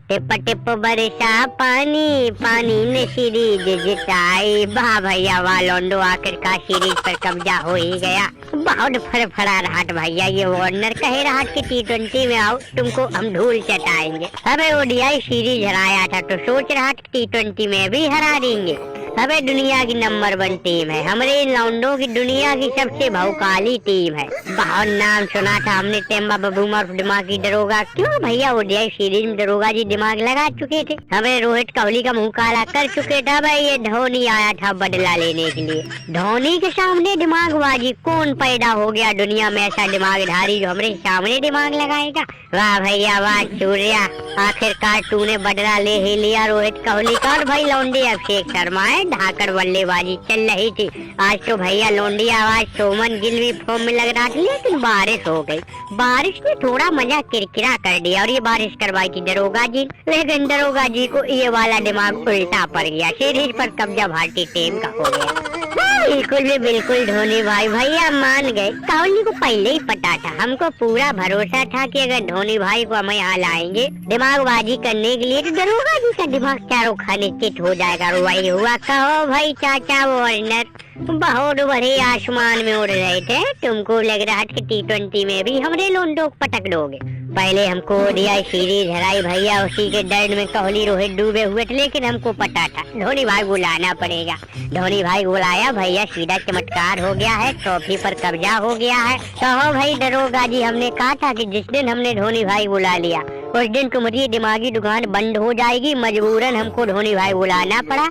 Tip tip बरसा पानी, पानी ने सीरीज जिताई। वाह भैया वाह, लौंडो आखिरकार सीरीज पर कब्जा हो ही गया। बहुत फड़फड़ा रहा भैया ये वार्नर, कह रहा कि T20 में आओ तुमको हम धूल चटाएंगे। हमें ओडीआई सीरीज हराया था तो सोच रहा T20 में भी हरा देंगे। हमें दुनिया की नंबर 1 टीम है, हमारे लौंडो की दुनिया की सबसे भौकाली टीम है। बहुत नाम सुना था हमने टेम्बा बबूमा और दिमागी दरोगा। क्यों भैया ओडीआई सीरीज में दरोगा जी दिमाग लगा चुके थे, हमें रोहित कोहली का मुंह काला कर चुके थे। भाई ये धोनी आया था बदला लेने के लिए। धोनी के सामने दिमागबाजी कौन पैदा हो गया दुनिया में ऐसा दिमागधारी जो हमारे सामने दिमाग लगाएगा। वाह भैया वाह सूर्या, आखिरकार तूने बदला ले ही लिया रोहित कोहली का। और भाई लौंडे अभिषेक शर्मा है, ढाकर बल्लेबाजी चल रही थी आज तो भैया लौंडी आवाज सोमन गिल भी फॉर्म में लग रहा था, लेकिन बारिश हो गई। बारिश ने थोड़ा मजा किरकिरा कर दिया और ये बारिश करवाई थी दरोगा जी, लेकिन दरोगा जी को ये वाला दिमाग उल्टा पड़ गया। सीरीज पर कब्जा भारतीय टीम का हो गया। बिल्कुल भी बिल्कुल धोनी भाई, भैया मान गए। कोहली को पहले ही पता था, हमको पूरा भरोसा था कि अगर धोनी भाई को हम यहाँ लाएंगे दिमागबाजी करने के लिए तो दरोगा जी का दिमाग चारों खाने चित हो जाएगा। वही हुआ। कहो भाई चाचा वार्नर, बहुत बड़े आसमान में उड़ रहे थे, तुमको लग रहा था कि T20 में भी हमरे लोंडो को पटक दोगे। पहले हमको ओडीआई सीरीज हराई भैया, उसी के दर्द में कोहली रोहित डूबे हुए थे, लेकिन हमको पता था धोनी भाई बुलाना पड़ेगा। धोनी भाई बुलाया भैया, सीधा चमत्कार हो गया है, ट्रॉफी पर कब्जा हो गया है। कहो भाई दरोगा जी, हमने कहा था कि जिस दिन हमने धोनी भाई बुला लिया उस दिन तुम्हारी दिमागी दुकान बंद हो जाएगी। मजबूरन हमको धोनी भाई बुलाना पड़ा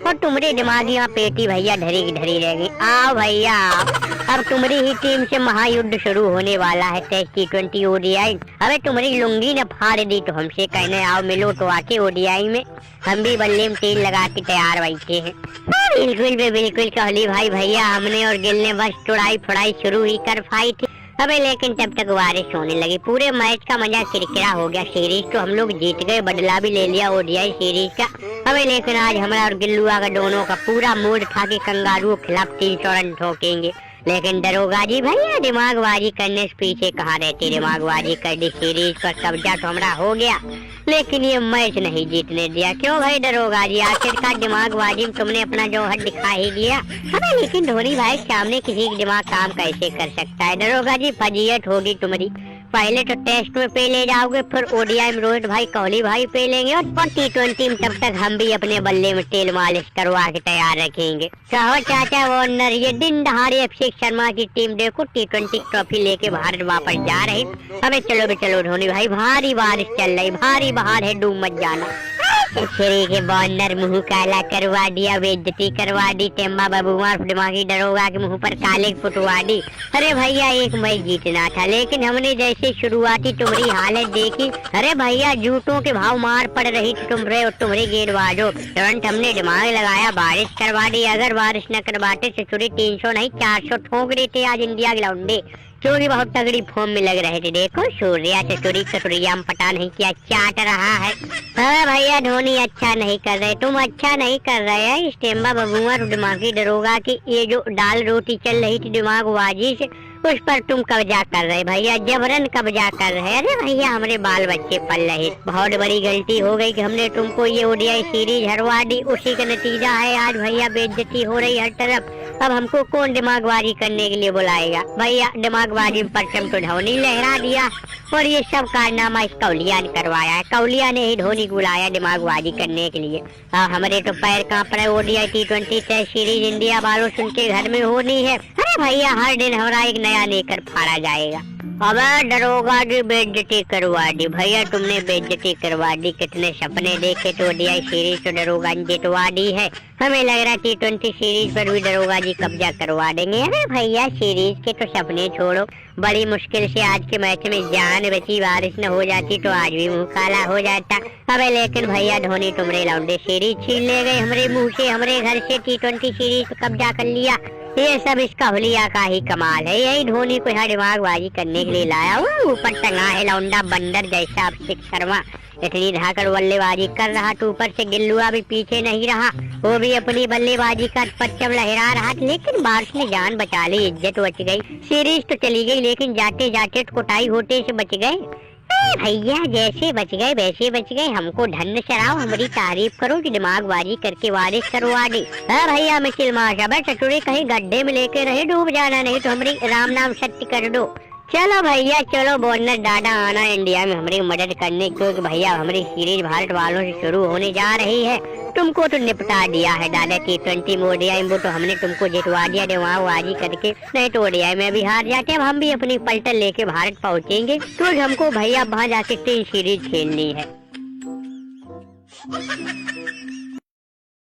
और तुम्हारी दिमागी यहाँ पेटी भैया धरी की धरी रहेगी। आओ भैया, अब तुम्हारी ही टीम से महायुद्ध शुरू होने वाला है। टेस्ट T20 ओडीआई, अबे तुम्हारी लुंगी ने फाड़ दी तो हमसे कहने आओ मिलो तो आके ओडीआई में। हम भी बल्ले में तेल लगा के तैयार बैठे हैं। बिल्कुल भी बिल्कुल कोहली भाई भैया, हमने और गिल ने बस तुड़ाई फुड़ाई शुरू ही कर पाई थी। अबे लेकिन तब तक बारिश होने लगी, पूरे मैच का मजा किरकिरा हो गया। सीरीज तो हम लोग जीत गए, बदला भी ले लिया ओडीआई सीरीज का। अबे लेकिन आज हमारा और गिल्लुआ का दोनों का पूरा मूड था कि कंगारू के खिलाफ 300 रन ठोकेंगे, लेकिन दरोगा जी भैया दिमागबाजी करने से पीछे कहाँ रहती। दिमागबाजी कर दी, सीरीज पर कब्जा तो हमारा हो गया, लेकिन ये मैच नहीं जीतने दिया। क्यों भाई दरोगा जी, आखिरकार दिमागबाजी में तुमने अपना जौहर दिखा ही दिया हमें, लेकिन धोनी भाई सामने किसी का दिमाग काम कैसे कर सकता है। दरोगा जी फजीयत होगी तुम्हारी, पहले तो टेस्ट में पे ले जाओगे, फिर ओडीआई में रोहित भाई कोहली भाई पे लेंगे और T20 में तब तक हम भी अपने बल्ले में तेल मालिश करवा के तैयार रखेंगे। कहो चाचा वार्नर, ये दिन दहाड़े अभिषेक शर्मा की टीम देखो T20 ट्रॉफी लेके भारत वापस जा रही। अबे चलो भी चलो धोनी भाई, भारी बारिश चल रही, भारी बहार है, डूब मत जाना। छेरी के वार्नर मुंह काला करवा दिया, बेइज्जती करवा दी, टेम्बा बबूमा दिमागी दरोगा के मुंह पर काले फुटवा दी। अरे भैया एक मैच जीतना था, लेकिन हमने जैसे शुरुआती तुम्हारी हालत देखी, अरे भैया जूतों के भाव मार पड़ रही थी तुम्हारे गेंदबाजों। तुरंत हमने दिमाग लगाया, बारिश करवा दी। अगर बारिश न करवाते तो 300 नहीं 400 ठोक देते आज इंडिया के लौंडे, क्योंकि बहुत तगड़ी फॉर्म में लग रहे थे। देखो सूर्या चतुरिया में पता नहीं क्या चाट रहा है। हाँ भैया धोनी अच्छा नहीं कर रहे, तुम अच्छा नहीं कर रहे हैं। टेम्बा बबूआ दिमागी दरोगा की ये जो दाल रोटी चल रही थी दिमागबाजी से, उस पर तुम कब्जा कर रहे भैया, जबरन कब्जा कर रहे। अरे भैया हमारे बाल बच्चे पल रहे, बहुत बड़ी गलती हो गई कि हमने तुमको ये ओडीआई सीरीज हरवा दी। उसी का नतीजा है आज भैया बेइज्जती हो रही हर तरफ। अब हमको कौन दिमागबाजी करने के लिए बुलाएगा भैया। दिमागबाजी में परचम तो धोनी लहरा दिया और ये सब कारनामा इस कोहलिया ने करवाया है। कोहलिया ने ही धोनी को बुलाया दिमागबाजी करने के लिए। हमारे तो पैर कहाँ पर है। ODI T20 test series India वालों सुन के घर में होनी है। अरे भैया हर दिन हमारा एक नया लेकर फाड़ा जाएगा। अबे दरोगा जी बेइज्जती करवा दी भैया, तुमने बेइज्जती करवा दी। कितने सपने देखे तो ओडीआई सीरीज तो दरोगा ने जितवा दी है। हमें लग रहा है T20 सीरीज पर भी दरोगा जी कब्जा करवा देंगे। अरे भैया सीरीज के तो सपने छोड़ो, बड़ी मुश्किल से आज के मैच में जान बची, बारिश न हो जाती तो आज भी मुंह काला हो जाता। अबे लेकिन भैया धोनी तुमरे लौंडे सीरीज छीन ले गए हमारे मुंह से, हमारे घर से T20 सीरीज कब्जा कर लिया। ये सब इसका हुलिया का ही कमाल है, यही धोनी को यहाँ दिमागबाजी करने के लिए लाया हुआ। ऊपर टंगा है लौंडा बंदर जैसा अभिषेक शर्मा, इतनी धाकड़ बल्लेबाजी कर रहा तो ऊपर से गिल्लुआ भी पीछे नहीं रहा, वो भी अपनी बल्लेबाजी का परचम लहरा रहा। लेकिन बारिश ने जान बचा ली, इज्जत बच गई। सीरीज तो चली गई, लेकिन जाते जाते कुटाई होते से बच गए। भैया जैसे बच गए वैसे बच गए, हमको ढंग से आओ, हमारी तारीफ करो कि दिमागबाजी करके वारिस करवा दी। भैया मिसिल माशा चटुरी कहीं गड्ढे में लेके रहे, डूब जाना नहीं तो हमारी राम नाम सत्य कर दो। चलो भैया चलो, बोनर दादा आना इंडिया में हमारी मदद करने, क्योंकि भैया हमारी सीरीज भारत वालों से शुरू होने जा रही है। तुमको तो निपटा दिया है दादा, T20 में ओडीआई में तो हमने तुमको जितवा दिया, दिमागबाजी करके, नहीं तो ओडीआई में भी हार जाते। अब हम भी अपनी पलटन लेके भारत पहुंचेंगे, तो हमको भैया वहाँ जाके 3 सीरीज खेलनी है।